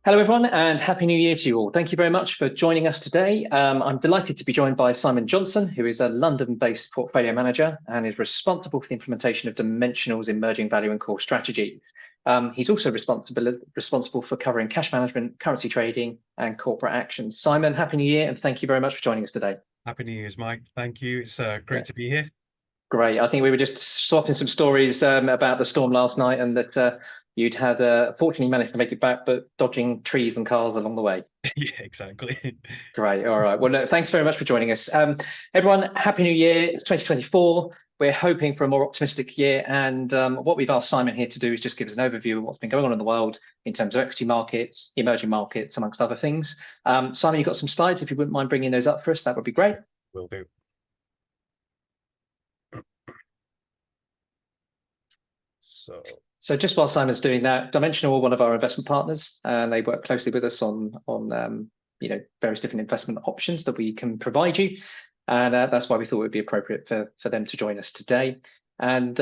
Hello, everyone, and Happy New Year to you all. Thank you very much for joining us today. I'm delighted to be joined by Simon Johnson, who is a London-based portfolio manager and is responsible for the implementation of Dimensional's emerging value and core strategy. He's also responsible for covering cash management, currency trading, and corporate actions. Simon, Happy New Year, and thank you very much for joining us today. Happy New Year's, Mike. Thank you. It's great to be here. Great. I think we were just swapping some stories about the storm last night, and that you'd had, fortunately managed to make it back, but dodging trees and cars along the way. Yeah, exactly. Great. All right. Well, look, thanks very much for joining us. Everyone, Happy New Year. It's 2024. We're hoping for a more optimistic year. And what we've asked Simon here to do is just give us an overview of what's been going on in the world in terms of equity markets, emerging markets, amongst other things. Simon, you've got some slides. If you wouldn't mind bringing those up for us, that would be great. Will do. So just while Simon's doing that, Dimensional are one of our investment partners, and they work closely with us on various different investment options that we can provide you. And that's why we thought it would be appropriate for them to join us today. And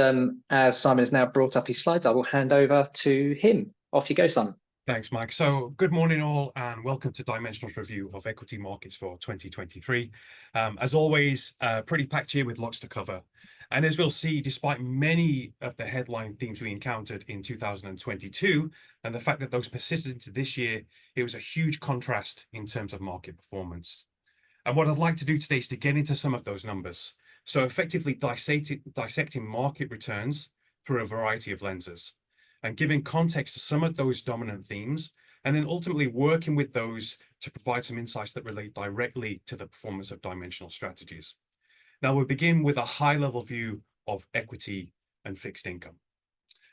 as Simon has now brought up his slides, I will hand over to him. Off you go, Simon. Thanks, Mike. So good morning all, and welcome to Dimensional's review of equity markets for 2023. As always, pretty packed year with lots to cover. And as we'll see, despite many of the headline themes we encountered in 2022, and the fact that those persisted into this year, it was a huge contrast in terms of market performance. And what I'd like to do today is to get into some of those numbers. So effectively dissecting market returns through a variety of lenses, and giving context to some of those dominant themes, and then ultimately working with those to provide some insights that relate directly to the performance of Dimensional strategies. Now we'll begin with a high-level view of equity and fixed income.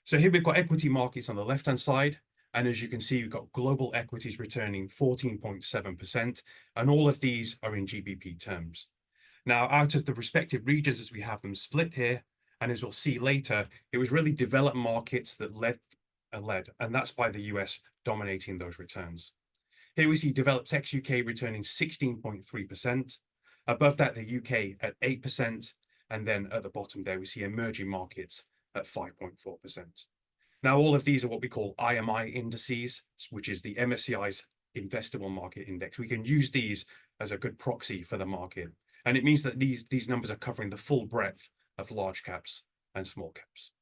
So here we've got equity markets on the left-hand side, and as you can see, we've got global equities returning 14.7%, and all of these are in GBP terms. Now, out of the respective regions as we have them split here, and as we'll see later, it was really developed markets that led, and that's by the US dominating those returns. Here we see developed ex-UK returning 16.3%. Above that, the UK at 8%, and then at the bottom there, we see emerging markets at 5.4%. Now, all of these are what we call IMI indices, which is the MSCI's investable market index. We can use these as a good proxy for the market. And it means that these numbers are covering the full breadth of large caps and small caps.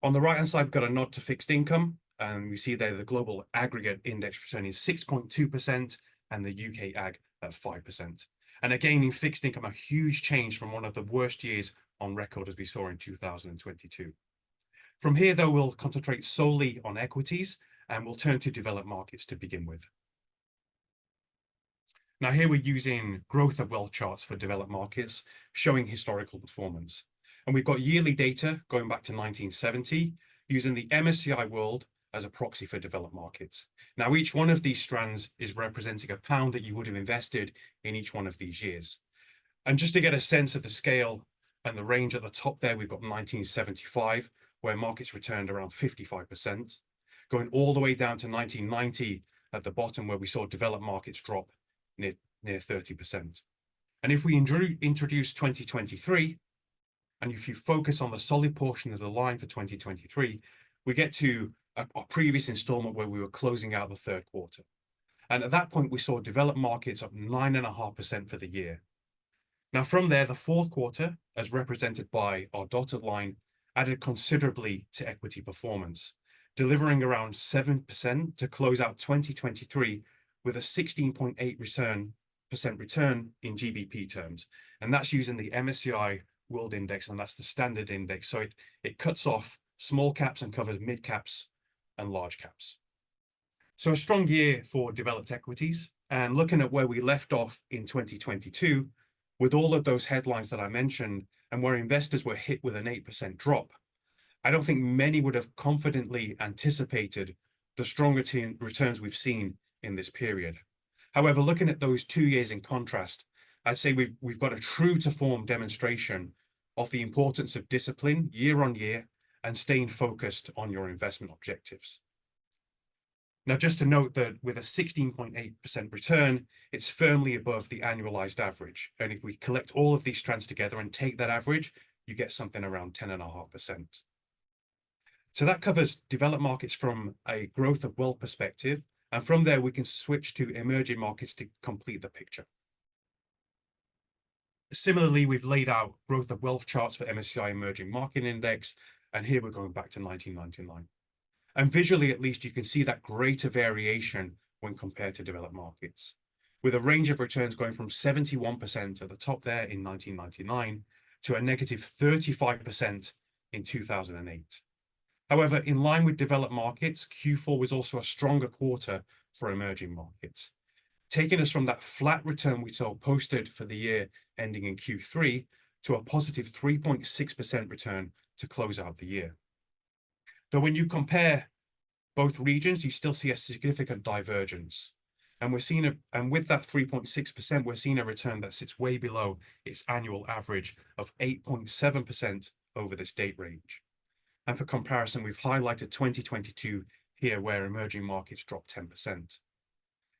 On the right-hand side, we've got a nod to fixed income, and we see there the global aggregate index returning 6.2%, and the UK Ag at 5%. And again, in fixed income, a huge change from one of the worst years on record as we saw in 2022. From here, though, we'll concentrate solely on equities, and we'll turn to developed markets to begin with. Now here we're using growth of wealth charts for developed markets, showing historical performance. And we've got yearly data going back to 1970, using the MSCI World as a proxy for developed markets. Now, each one of these strands is representing a pound that you would have invested in each one of these years. And just to get a sense of the scale and the range at the top there, we've got 1975, where markets returned around 55%, going all the way down to 1990 at the bottom, where we saw developed markets drop near 30%. And if we introduce 2023, and if you focus on the solid portion of the line for 2023, we get to our previous installment where we were closing out the third quarter. And at that point, we saw developed markets up 9.5% for the year. Now from there, the fourth quarter, as represented by our dotted line, added considerably to equity performance, delivering around 7% to close out 2023 with a 16.8% return in GBP terms. And that's using the MSCI World Index, and that's the standard index. So it cuts off small caps and covers mid caps and large caps. So a strong year for developed equities, and looking at where we left off in 2022, with all of those headlines that I mentioned, and where investors were hit with an 8% drop, I don't think many would have confidently anticipated the strong returns we've seen in this period. However, looking at those 2 years in contrast, I'd say we've got a true to form demonstration of the importance of discipline year on year and staying focused on your investment objectives. Now, just to note that with a 16.8% return, it's firmly above the annualized average. And if we collect all of these strands together and take that average, you get something around 10.5%. So that covers developed markets from a growth of wealth perspective. And from there, we can switch to emerging markets to complete the picture. Similarly, we've laid out growth of wealth charts for MSCI Emerging Market Index, and here we're going back to 1999. And visually, at least, you can see that greater variation when compared to developed markets, with a range of returns going from 71% at the top there in 1999 to a negative 35% in 2008. However, in line with developed markets, Q4 was also a stronger quarter for emerging markets, taking us from that flat return we saw posted for the year ending in Q3 to a positive 3.6% return to close out the year. Though when you compare both regions, you still see a significant divergence. And with that 3.6%, we're seeing a return that sits way below its annual average of 8.7% over this date range. And for comparison, we've highlighted 2022 here, where emerging markets dropped 10%.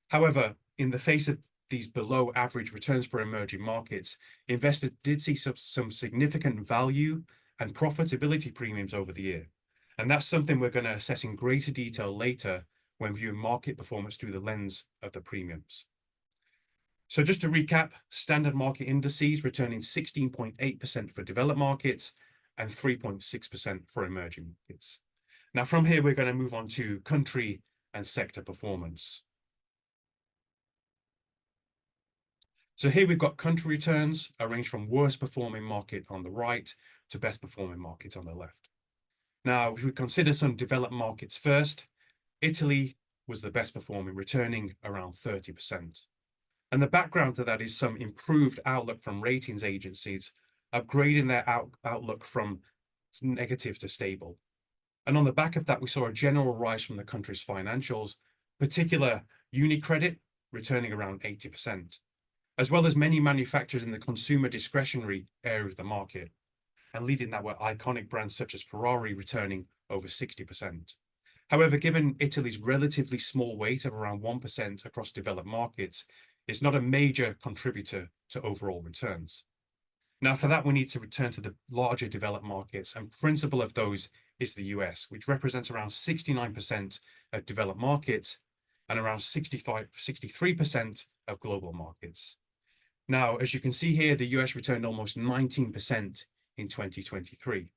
However, in the face of these below average returns for emerging markets, investors did see some significant value and profitability premiums over the year. And that's something we're going to assess in greater detail later when viewing market performance through the lens of the premiums. So just to recap, standard market indices returning 16.8% for developed markets and 3.6% for emerging markets. Now from here, we're going to move on to country and sector performance. So here we've got country returns arranged from worst performing market on the right to best performing market on the left. Now, if we consider some developed markets first, Italy was the best performing, returning around 30%. And the background to that is some improved outlook from ratings agencies, upgrading their outlook from negative to stable. And on the back of that, we saw a general rise from the country's financials, particular UniCredit returning around 80%, as well as many manufacturers in the consumer discretionary area of the market. And leading that were iconic brands such as Ferrari returning over 60%. However, given Italy's relatively small weight of around 1% across developed markets, it's not a major contributor to overall returns. Now, for that, we need to return to the larger developed markets, and principal of those is the US, which represents around 69% of developed markets and around 63% of global markets. Now, as you can see here, the US returned almost 19% in 2023,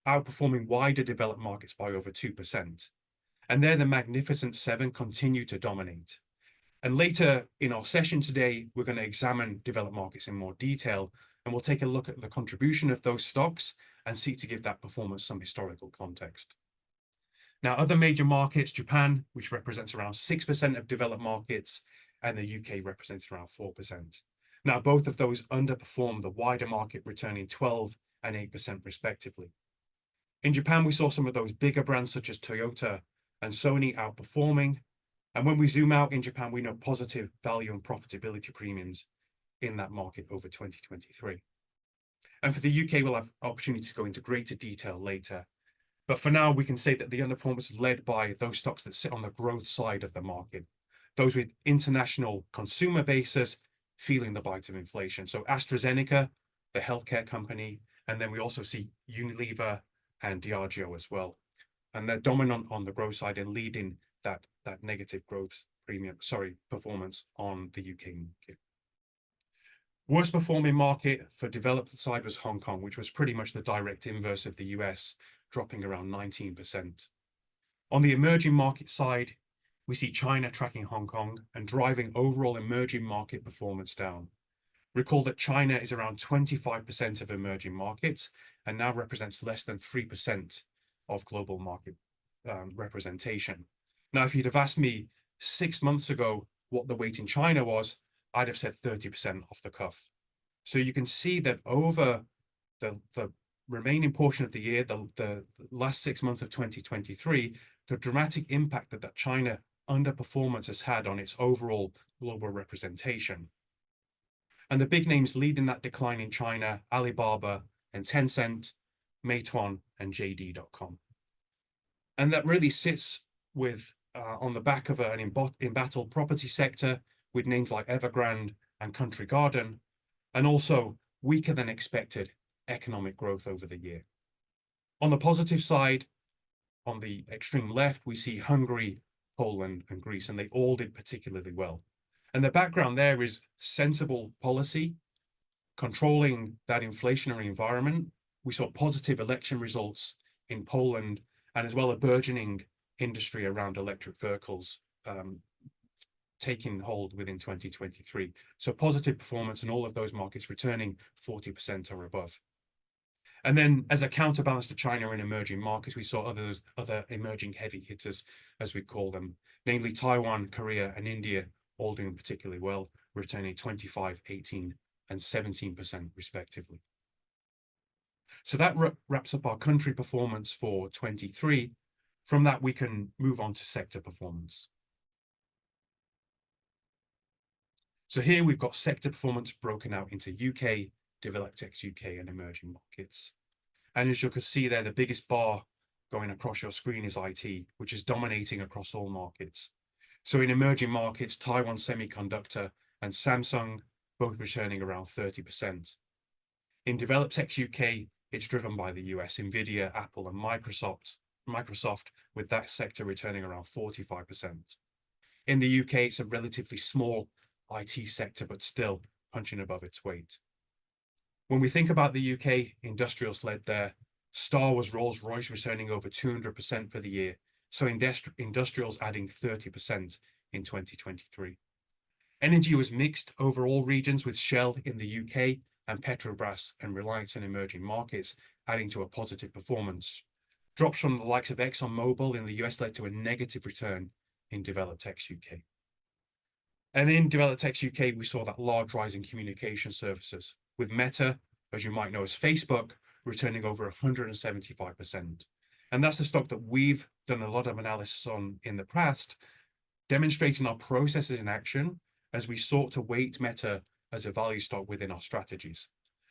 outperforming wider developed markets by over 2%. And there, the Magnificent Seven continue to dominate. And later in our session today, we're going to examine developed markets in more detail, and we'll take a look at the contribution of those stocks and seek to give that performance some historical context. Now, other major markets, Japan, which represents around 6% of developed markets, and the UK represents around 4%. Now, both of those underperformed the wider market, returning 12% and 8% respectively. In Japan, we saw some of those bigger brands such as Toyota and Sony outperforming. And when we zoom out in Japan, we know positive value and profitability premiums in that market over 2023. And for the UK, we'll have opportunity to go into greater detail later. But for now, we can say that the underperformance is led by those stocks that sit on the growth side of the market, those with international consumer bases feeling the bite of inflation. So AstraZeneca, the healthcare company, and then we also see Unilever and Diageo as well. And they're dominant on the growth side and leading that negative growth performance on the UK market. Worst performing market for developed side was Hong Kong, which was pretty much the direct inverse of the US, dropping around 19%. On the emerging market side, we see China tracking Hong Kong and driving overall emerging market performance down. Recall that China is around 25% of emerging markets and now represents less than 3% of global market representation. Now, if you'd have asked me 6 months ago what the weight in China was, I'd have said 30% off the cuff. So you can see that over the remaining portion of the year, the last 6 months of 2023, the dramatic impact that China underperformance has had on its overall global representation. And the big names leading that decline in China, Alibaba and Tencent, Meituan and JD.com. And that really sits with on the back of an embattled property sector with names like Evergrande and Country Garden, and also weaker than expected economic growth over the year. On the positive side, on the extreme left, we see Hungary Poland, and Greece, and they all did particularly well. And the background there is sensible policy, controlling that inflationary environment. We saw positive election results in Poland, and as well a burgeoning industry around electric vehicles taking hold within 2023. So positive performance in all of those markets, returning 40% or above. And then as a counterbalance to China in emerging markets, we saw other emerging heavy hitters, as we call them, namely Taiwan, Korea, and India, all doing particularly well, returning 25, 18, and 17% respectively. So that wraps up our country performance for 23. From that, we can move on to sector performance. So here we've got sector performance broken out into UK, developed ex-UK, and emerging markets. And as you can see there, the biggest bar going across your screen is IT, which is dominating across all markets. So in emerging markets, Taiwan Semiconductor and Samsung both returning around 30%. In developed ex-UK, it's driven by the US, Nvidia, Apple, and Microsoft, with that sector returning around 45%. In the UK, it's a relatively small IT sector, but still punching above its weight. When we think about the UK, industrials led there. Star was Rolls-Royce returning over 200% for the year, so industrials adding 30% in 2023. Energy was mixed over all regions, with Shell in the UK and Petrobras and Reliance in emerging markets adding to a positive performance. Drops from the likes of ExxonMobil in the US led to a negative return in developed ex-UK. And in developed ex-UK, we saw that large rise in communication services, with Meta, as you might know as Facebook, returning over 175%. And that's a stock that we've done a lot of analysis on in the past, demonstrating our processes in action as we sought to weight Meta as a value stock within our strategies.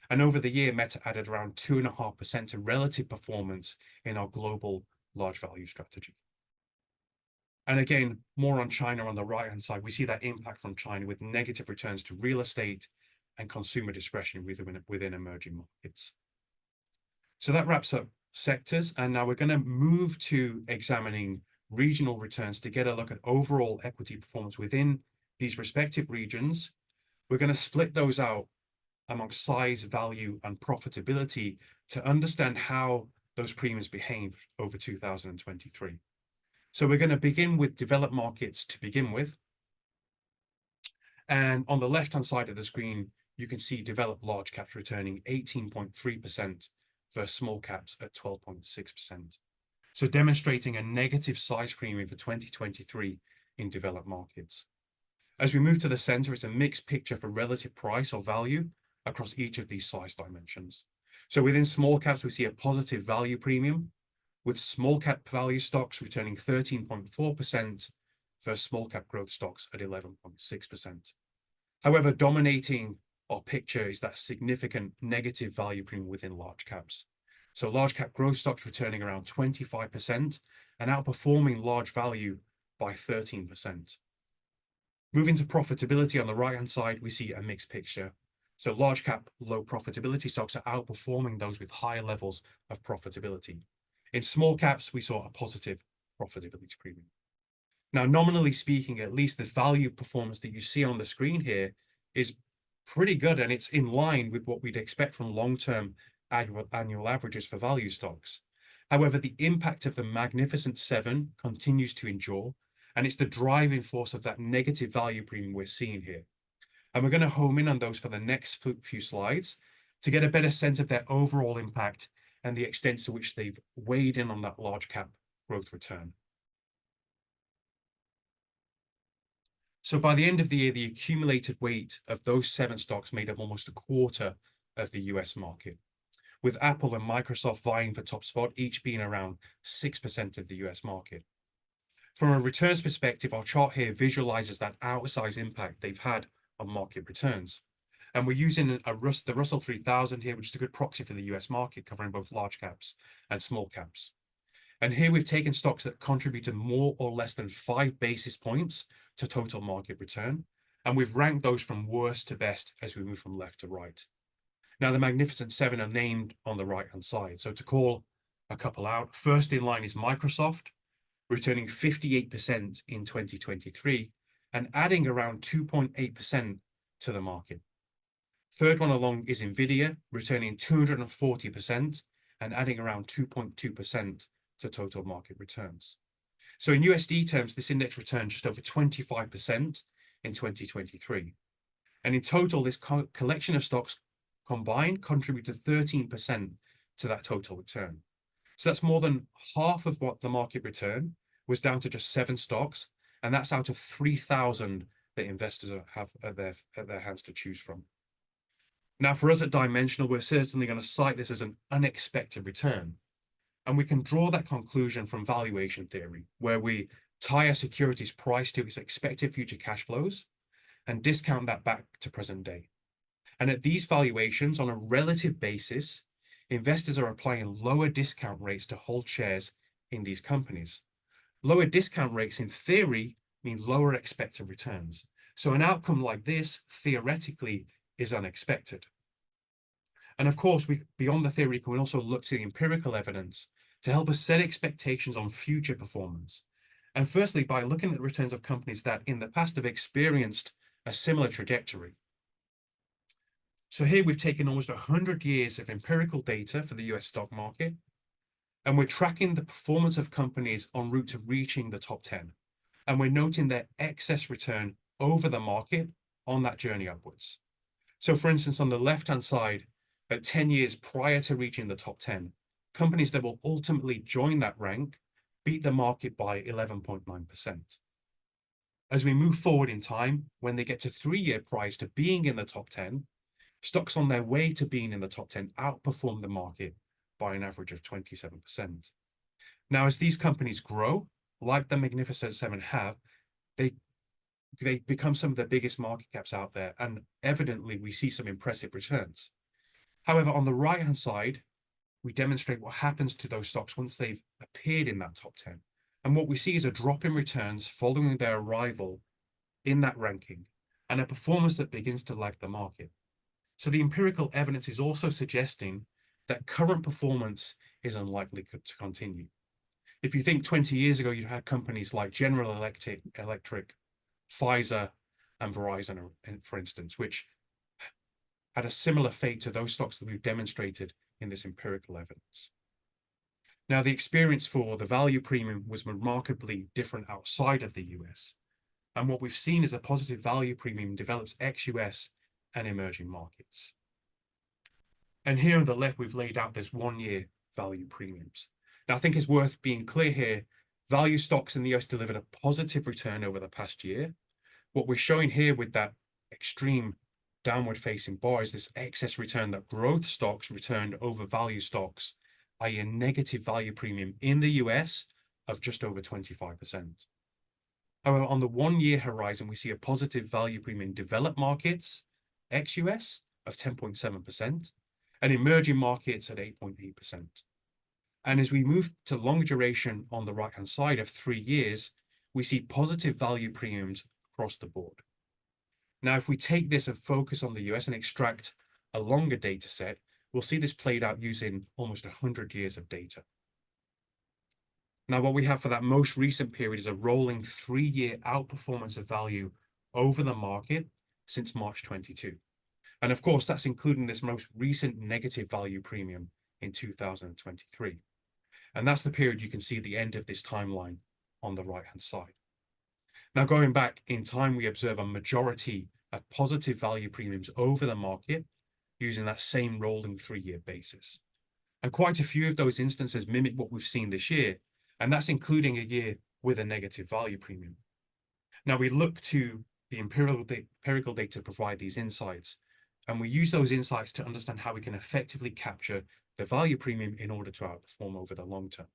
And over the year, Meta added around 2.5% to relative performance in our global large value strategy. And again, more on China on the right-hand side, we see that impact from China with negative returns to real estate and consumer discretion within emerging markets. So that wraps up sectors. And now we're going to move to examining regional returns to get a look at overall equity performance within these respective regions. We're going to split those out amongst size, value, and profitability to understand how those premiums behaved over 2023. So we're going to begin with developed markets to begin with. And on the left-hand side of the screen, you can see developed large caps returning 18.3% versus small caps at 12.6%. So demonstrating a negative size premium for 2023 in developed markets. As we move to the center, it's a mixed picture for relative price or value across each of these size dimensions. So within small caps, we see a positive value premium, with small cap value stocks returning 13.4% versus small cap growth stocks at 11.6%. However, dominating our picture is that significant negative value premium within large caps. So large cap growth stocks returning around 25% and outperforming large value by 13%. Moving to profitability on the right-hand side, we see a mixed picture. So large cap, low profitability stocks are outperforming those with higher levels of profitability. In small caps, we saw a positive profitability premium. Now, nominally speaking, at least the value performance that you see on the screen here is pretty good, and it's in line with what we'd expect from long-term annual averages for value stocks. However, the impact of the Magnificent Seven continues to endure, and it's the driving force of that negative value premium we're seeing here. And we're going to home in on those for the next few slides to get a better sense of their overall impact and the extent to which they've weighed in on that large cap growth return. So by the end of the year, the accumulated weight of those 7 stocks made up almost a quarter of the US market, with Apple and Microsoft vying for top spot, each being around 6% of the US market. From a returns perspective, our chart here visualizes that outsized impact they've had on market returns. And we're using the Russell 3000 here, which is a good proxy for the US market, covering both large caps and small caps. And here we've taken stocks that contributed more or less than 5 basis points to total market return, and we've ranked those from worst to best as we move from left to right. Now, the Magnificent Seven are named on the right-hand side. So to call a couple out, first in line is Microsoft, returning 58% in 2023 and adding around 2.8% to the market. Third one along is Nvidia, returning 240% and adding around 2.2% to total market returns. So in USD terms, this index returned just over 25% in 2023. And in total, this collection of stocks combined contributed 13% to that total return. So that's more than half of what the market return was down to just 7 stocks, and that's out of 3,000 that investors have at their hands to choose from. Now, for us at Dimensional, we're certainly going to cite this as an unexpected return. And we can draw that conclusion from valuation theory, where we tie a security's price to its expected future cash flows and discount that back to present day. And at these valuations, on a relative basis, investors are applying lower discount rates to hold shares in these companies. Lower discount rates, in theory, mean lower expected returns. So an outcome like this, theoretically, is unexpected. And of course, beyond the theory, we can also look to the empirical evidence to help us set expectations on future performance. And firstly, by looking at returns of companies that in the past have experienced a similar trajectory. So here we've taken almost 100 years of empirical data for the US stock market, and we're tracking the performance of companies en route to reaching the top 10. And we're noting their excess return over the market on that journey upwards. So for instance, on the left-hand side, at 10 years prior to reaching the top 10, companies that will ultimately join that rank beat the market by 11.9%. As we move forward in time, when they get to 3-year price to being in the top 10, stocks on their way to being in the top 10 outperform the market by an average of 27%. Now, as these companies grow, like the Magnificent Seven have, they become some of the biggest market caps out there, and evidently we see some impressive returns. However, on the right-hand side, we demonstrate what happens to those stocks once they've appeared in that top 10. And what we see is a drop in returns following their arrival in that ranking, and a performance that begins to lag the market. So the empirical evidence is also suggesting that current performance is unlikely to continue. If you think 20 years ago, you had companies like General Electric, Pfizer, and Verizon, for instance, which had a similar fate to those stocks that we've demonstrated in this empirical evidence. Now, the experience for the value premium was remarkably different outside of the US. And what we've seen is a positive value premium develops ex-US and emerging markets. And here on the left, we've laid out this 1-year value premiums. Now, I think it's worth being clear here, value stocks in the US delivered a positive return over the past year. What we're showing here with that extreme downward facing bar is this excess return that growth stocks returned over value stocks, i.e. a negative value premium in the US of just over 25%. However, on the 1-year horizon, we see a positive value premium in developed markets, ex-US, of 10.7%, and emerging markets at 8.8%. And as we move to long duration on the right-hand side of 3 years, we see positive value premiums across the board. Now, if we take this and focus on the US and extract a longer data set, we'll see this played out using almost 100 years of data. Now, what we have for that most recent period is a rolling 3-year outperformance of value over the market since March 22. And of course, that's including this most recent negative value premium in 2023. And that's the period you can see at the end of this timeline on the right-hand side. Now, going back in time, we observe a majority of positive value premiums over the market using that same rolling 3-year basis. And quite a few of those instances mimic what we've seen this year, and that's including a year with a negative value premium. Now, we look to the empirical data to provide these insights, and we use those insights to understand how we can effectively capture the value premium in order to outperform over the long term.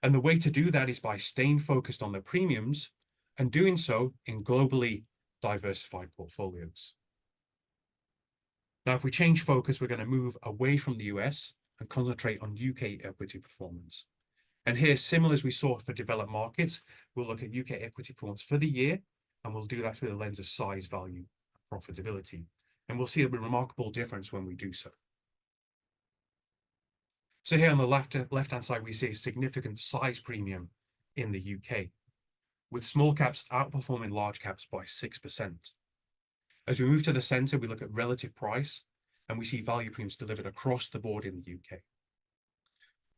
And the way to do that is by staying focused on the premiums and doing so in globally diversified portfolios. Now, if we change focus, we're going to move away from the US and concentrate on UK equity performance. And here, similar as we saw for developed markets, we'll look at UK equity performance for the year, and we'll do that through the lens of size, value, and profitability. And we'll see a remarkable difference when we do so. So here on the left-hand side, we see a significant size premium in the UK, with small caps outperforming large caps by 6%. As we move to the center, we look at relative price, and we see value premiums delivered across the board in the UK,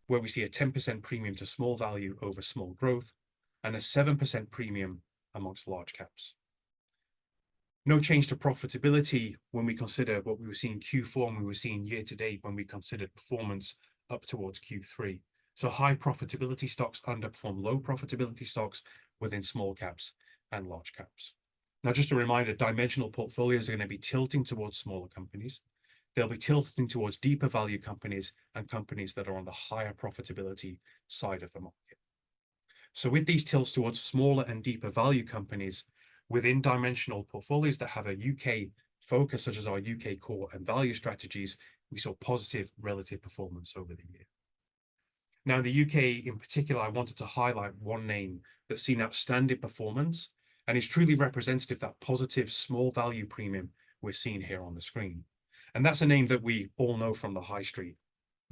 where we see a 10% premium to small value over small growth and a 7% premium amongst large caps. No change to profitability when we consider what we were seeing Q4 and we were seeing year to date when we considered performance up towards Q3. So high profitability stocks underperform low profitability stocks within small caps and large caps. Now, just a reminder, dimensional portfolios are going to be tilting towards smaller companies. They'll be tilting towards deeper value companies and companies that are on the higher profitability side of the market. So with these tilts towards smaller and deeper value companies within dimensional portfolios that have a UK focus, such as our UK core and value strategies, we saw positive relative performance over the year. Now, in the UK in particular, I wanted to highlight one name that's seen outstanding performance and is truly representative of that positive small value premium we're seeing here on the screen. And that's a name that we all know from the high street.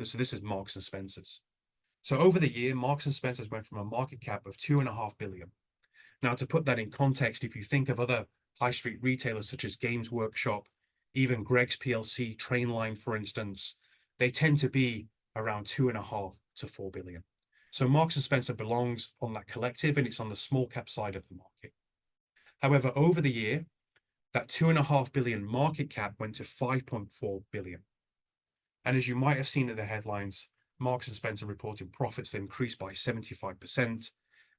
So this is Marks and Spencer's. So over the year, Marks and Spencer's went from a market cap of $2.5 billion. Now, to put that in context, if you think of other high street retailers such as Games Workshop, even Greggs PLC, Trainline, for instance, they tend to be around $2.5 to $4 billion. So Marks and Spencer belongs on that collective, and it's on the small cap side of the market. However, over the year, that $2.5 billion market cap went to $5.4 billion. And as you might have seen in the headlines, Marks and Spencer reported profits that increased by 75%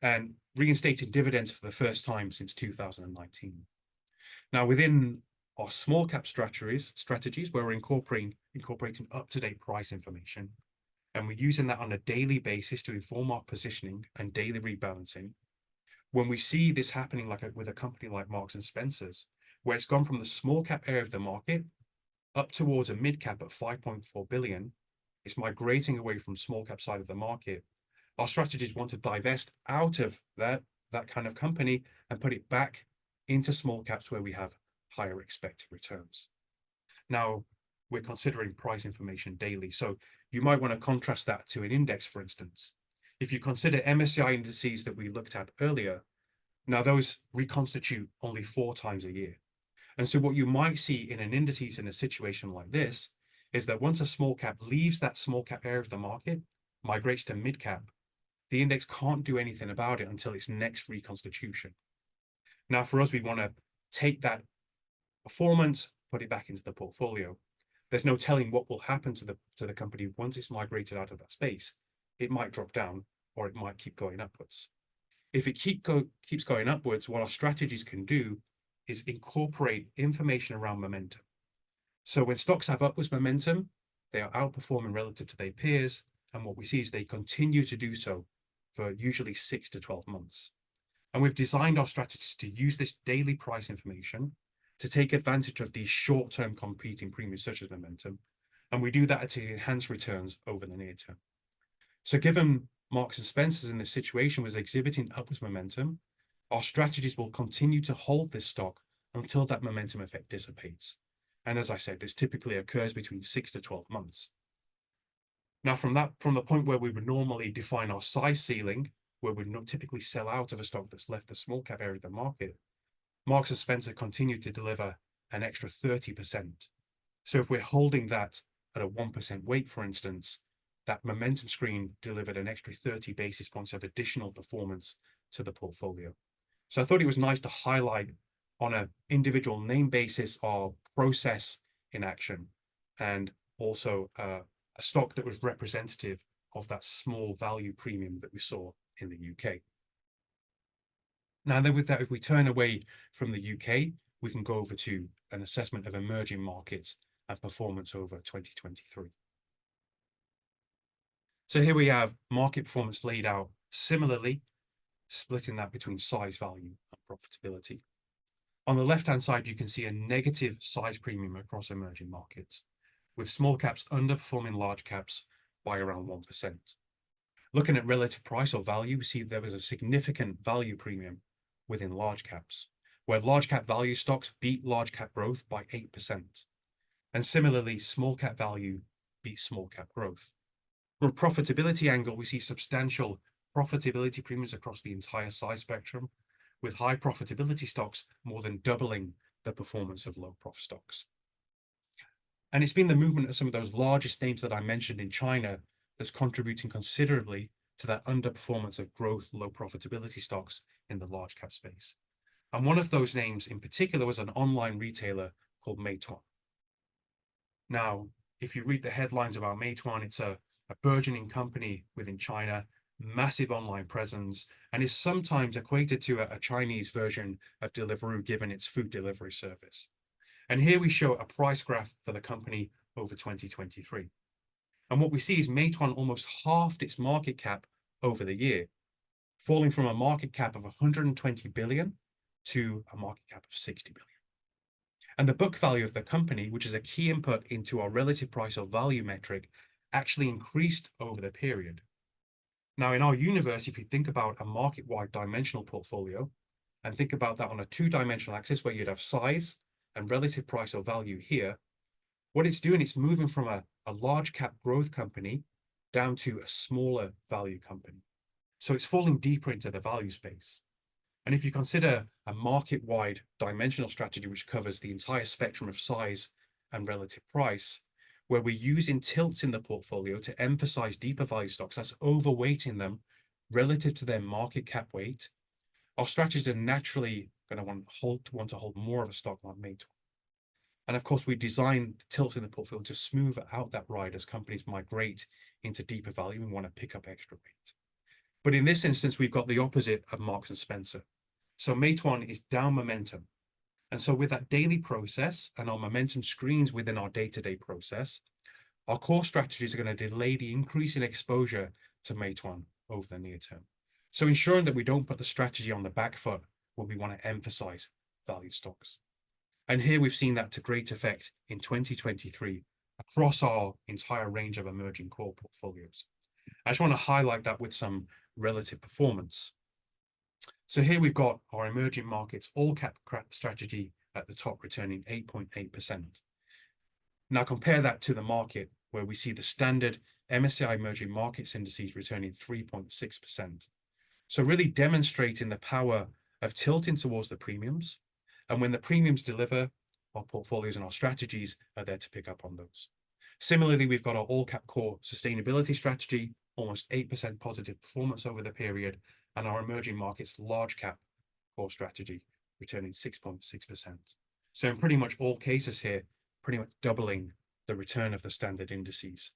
and reinstated dividends for the first time since 2019. Now, within our small cap strategies where we're incorporating up-to-date price information, and we're using that on a daily basis to inform our positioning and daily rebalancing. When we see this happening with a company like Marks and Spencer's, where it's gone from the small cap area of the market up towards a mid cap at 5.4 billion, it's migrating away from small cap side of the market. Our strategies want to divest out of that kind of company and put it back into small caps where we have higher expected returns. Now, we're considering price information daily. So you might want to contrast that to an index, for instance. If you consider MSCI indices that we looked at earlier, now those reconstitute only 4 times a year. And so what you might see in an indices in a situation like this is that once a small cap leaves that small cap area of the market, migrates to mid cap, the index can't do anything about it until its next reconstitution. Now, for us, we want to take that performance, put it back into the portfolio. There's no telling what will happen to the company once it's migrated out of that space. It might drop down or it might keep going upwards. If it keeps going upwards, what our strategies can do is incorporate information around momentum. So when stocks have upwards momentum, they are outperforming relative to their peers. And what we see is they continue to do so for usually 6 to 12 months. And we've designed our strategies to use this daily price information to take advantage of these short-term competing premiums such as momentum. And we do that to enhance returns over the near term. So given Marks and Spencer's in this situation was exhibiting upwards momentum, our strategies will continue to hold this stock until that momentum effect dissipates. And as I said, this typically occurs between 6 to 12 months. Now, from the point where we would normally define our size ceiling, where we would typically sell out of a stock that's left the small cap area of the market, Marks and Spencer continue to deliver an extra 30%. So if we're holding that at a 1% weight, for instance, that momentum screen delivered an extra 30 basis points of additional performance to the portfolio. So I thought it was nice to highlight on an individual name basis our process in action, and also a stock that was representative of that small value premium that we saw in the UK. Now then, with that, if we turn away from the UK, we can go over to an assessment of emerging markets and performance over 2023. So here we have market performance laid out similarly, splitting that between size, value, and profitability. On the left-hand side, you can see a negative size premium across emerging markets, with small caps underperforming large caps by around 1%. Looking at relative price or value, we see there was a significant value premium within large caps, where large cap value stocks beat large cap growth by 8%. And similarly, small cap value beat small cap growth. From a profitability angle, we see substantial profitability premiums across the entire size spectrum, with high profitability stocks more than doubling the performance of low prof stocks. And it's been the movement of some of those largest names that I mentioned in China that's contributing considerably to that underperformance of growth, low profitability stocks in the large cap space. And one of those names in particular was an online retailer called Meituan. Now, if you read the headlines about Meituan, it's a burgeoning company within China, massive online presence, and is sometimes equated to a Chinese version of Deliveroo given its food delivery service. And here we show a price graph for the company over 2023. And what we see is Meituan almost halved its market cap over the year, falling from a market cap of 120 billion to a market cap of 60 billion. And the book value of the company, which is a key input into our relative price or value metric, actually increased over the period. Now, in our universe, if you think about a market-wide dimensional portfolio and think about that on a two-dimensional axis where you'd have size and relative price or value here, what it's doing, it's moving from a large cap growth company down to a smaller value company. So it's falling deeper into the value space. And if you consider a market-wide dimensional strategy, which covers the entire spectrum of size and relative price, where we're using tilts in the portfolio to emphasize deeper value stocks, that's overweighting them relative to their market cap weight, our strategies are naturally going to want to hold more of a stock like Meituan. And of course, we design the tilt in the portfolio to smooth out that ride as companies migrate into deeper value and want to pick up extra weight. But in this instance, we've got the opposite of Marks and Spencer. So Meituan is down momentum. And so with that daily process and our momentum screens within our day-to-day process, our core strategies are going to delay the increase in exposure to Meituan over the near term. So ensuring that we don't put the strategy on the back foot when we want to emphasize value stocks. And here we've seen that to great effect in 2023 across our entire range of emerging core portfolios. I just want to highlight that with some relative performance. So here we've got our emerging markets all cap strategy at the top, returning 8.8%. Now compare that to the market where we see the standard MSCI emerging markets indices returning 3.6%. So really demonstrating the power of tilting towards the premiums. And when the premiums deliver, our portfolios and our strategies are there to pick up on those. Similarly, we've got our all cap core sustainability strategy, almost 8% positive performance over the period, and our emerging markets large cap core strategy returning 6.6%. So in pretty much all cases here, pretty much doubling the return of the standard indices.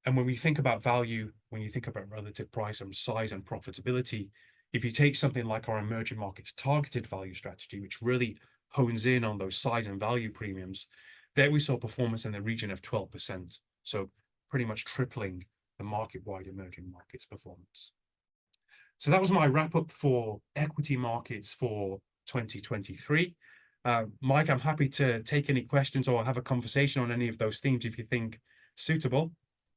And when we think about value, when you think about relative price and size and profitability, if you take something like our emerging markets targeted value strategy, which really hones in on those size and value premiums, there we saw performance in the region of 12%. So pretty much tripling the market-wide emerging markets performance. So that was my wrap up for equity markets for 2023. Mike, I'm happy to take any questions or have a conversation on any of those themes if you think suitable.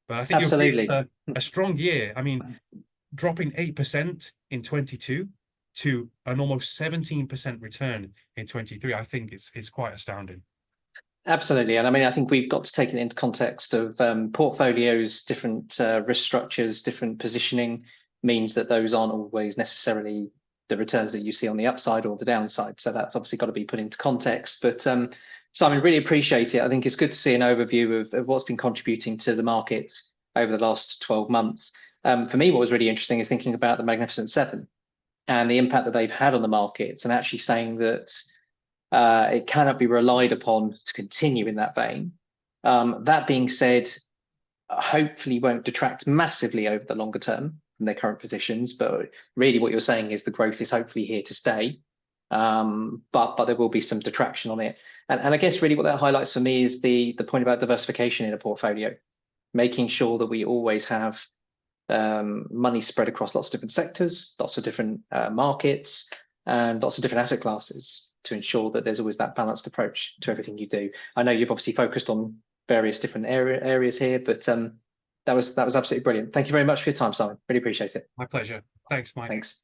But I think Absolutely. a strong year. I mean, dropping 8% in 22 to an almost 17% return in 23, I think it's quite astounding. Absolutely. And I mean, I think we've got to take it into context of portfolios, different risk structures, different positioning means that those aren't always necessarily the returns that you see on the upside or the downside. So that's obviously got to be put into context. But Simon, really appreciate it. I think it's good to see an overview of what's been contributing to the markets over the last 12 months. For me, what was really interesting is thinking about the Magnificent Seven and the impact that they've had on the markets, and actually saying that it cannot be relied upon to continue in that vein. That being said, hopefully won't detract massively over the longer term from their current positions, but really what you're saying is the growth is hopefully here to stay, but there will be some detraction on it. And I guess really what that highlights for me is the point about diversification in a portfolio, making sure that we always have money spread across lots of different sectors, lots of different markets, and lots of different asset classes to ensure that there's always that balanced approach to everything you do. I know you've obviously focused on various different areas here, but that was absolutely brilliant. Thank you very much for your time, Simon. Really appreciate it. My pleasure. Thanks, Mike. Thanks.